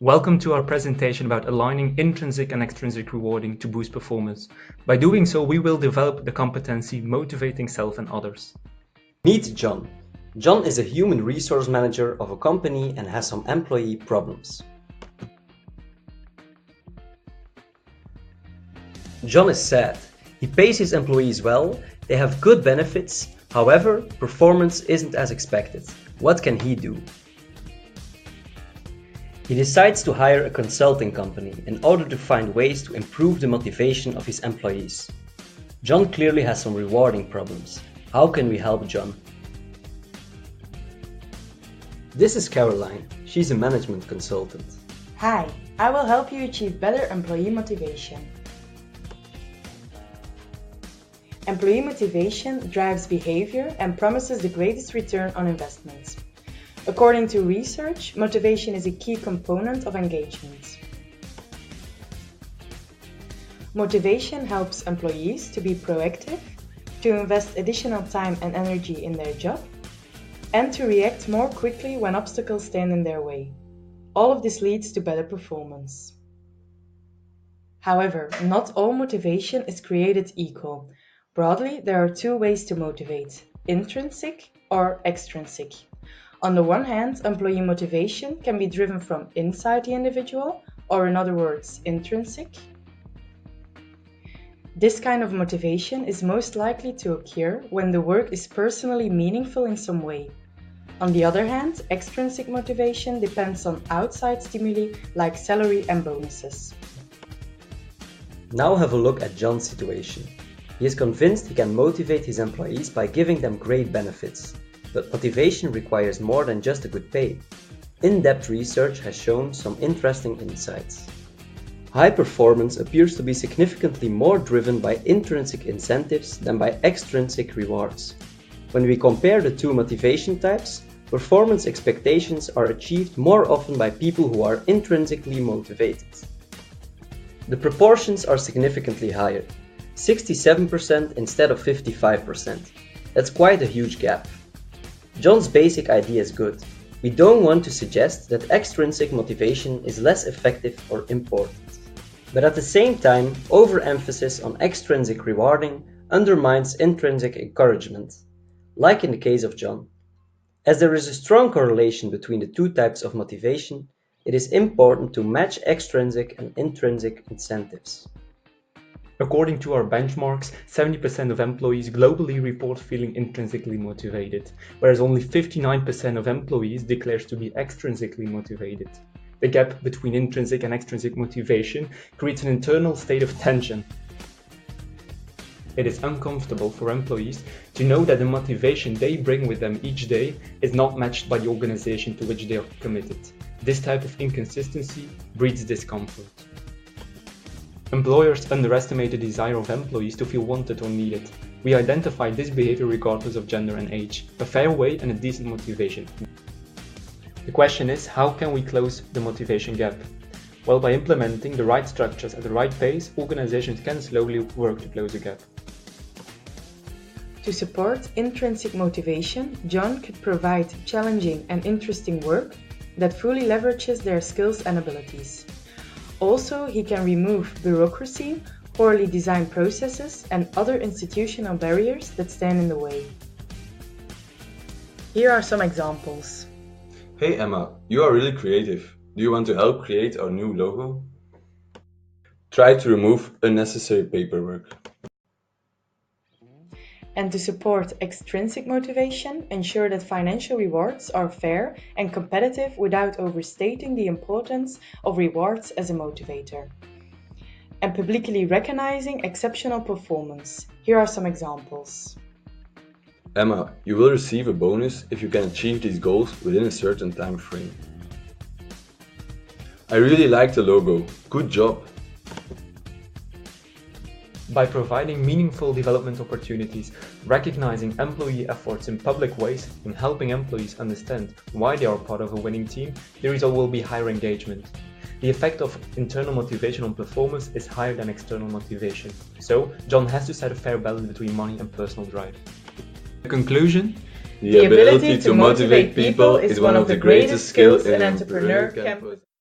Welcome to our presentation about aligning intrinsic and extrinsic rewarding to boost performance. By doing so, we will develop the competency motivating self and others. Meet John. John is a human resource manager of a company and has some employee problems. John is sad. He pays his employees well, they have good benefits, however, performance isn't as expected. What can he do? He decides to hire a consulting company in order to find ways to improve the motivation of his employees. John clearly has some rewarding problems. How can we help John? This is Caroline. She's a management consultant. Hi, I will help you achieve better employee motivation. Employee motivation drives behavior and promises the greatest return on investment. According to research, motivation is a key component of engagement. Motivation helps employees to be proactive, to invest additional time and energy in their job, and to react more quickly when obstacles stand in their way. All of this leads to better performance. However, not all motivation is created equal. Broadly, there are two ways to motivate: intrinsic or extrinsic. On the one hand, employee motivation can be driven from inside the individual, or in other words, intrinsic. This kind of motivation is most likely to occur when the work is personally meaningful in some way. On the other hand, extrinsic motivation depends on outside stimuli like salary and bonuses. Now have a look at John's situation. He is convinced he can motivate his employees by giving them great benefits. But motivation requires more than just a good pay. In-depth research has shown some interesting insights. High performance appears to be significantly more driven by intrinsic incentives than by extrinsic rewards. When we compare the two motivation types, performance expectations are achieved more often by people who are intrinsically motivated. The proportions are significantly higher, 67% instead of 55%. That's quite a huge gap. John's basic idea is good. We don't want to suggest that extrinsic motivation is less effective or important. But at the same time, overemphasis on extrinsic rewarding undermines intrinsic encouragement, like in the case of John. As there is a strong correlation between the two types of motivation, it is important to match extrinsic and intrinsic incentives. According to our benchmarks, 70% of employees globally report feeling intrinsically motivated, whereas only 59% of employees declares to be extrinsically motivated. The gap between intrinsic and extrinsic motivation creates an internal state of tension. It is uncomfortable for employees to know that the motivation they bring with them each day is not matched by the organization to which they are committed. This type of inconsistency breeds discomfort. Employers underestimate the desire of employees to feel wanted or needed. We identify this behavior regardless of gender and age, a fair way and a decent motivation. The question is, how can we close the motivation gap? Well, by implementing the right structures at the right pace, organizations can slowly work to close the gap. To support intrinsic motivation, John could provide challenging and interesting work that fully leverages their skills and abilities. Also, he can remove bureaucracy, poorly designed processes, and other institutional barriers that stand in the way. Here are some examples. Hey Emma, you are really creative. Do you want to help create our new logo? Try to remove unnecessary paperwork. And to support extrinsic motivation, ensure that financial rewards are fair and competitive without overstating the importance of rewards as a motivator. And publicly recognizing exceptional performance. Here are some examples. Emma, you will receive a bonus if you can achieve these goals within a certain time frame. I really like the logo. Good job. By providing meaningful development opportunities, recognizing employee efforts in public ways, and helping employees understand why they are part of a winning team, the result will be higher engagement. The effect of internal motivation on performance is higher than external motivation. So, John has to set a fair balance between money and personal drive. The conclusion? The ability to motivate people is one of the greatest skills an entrepreneur can possess.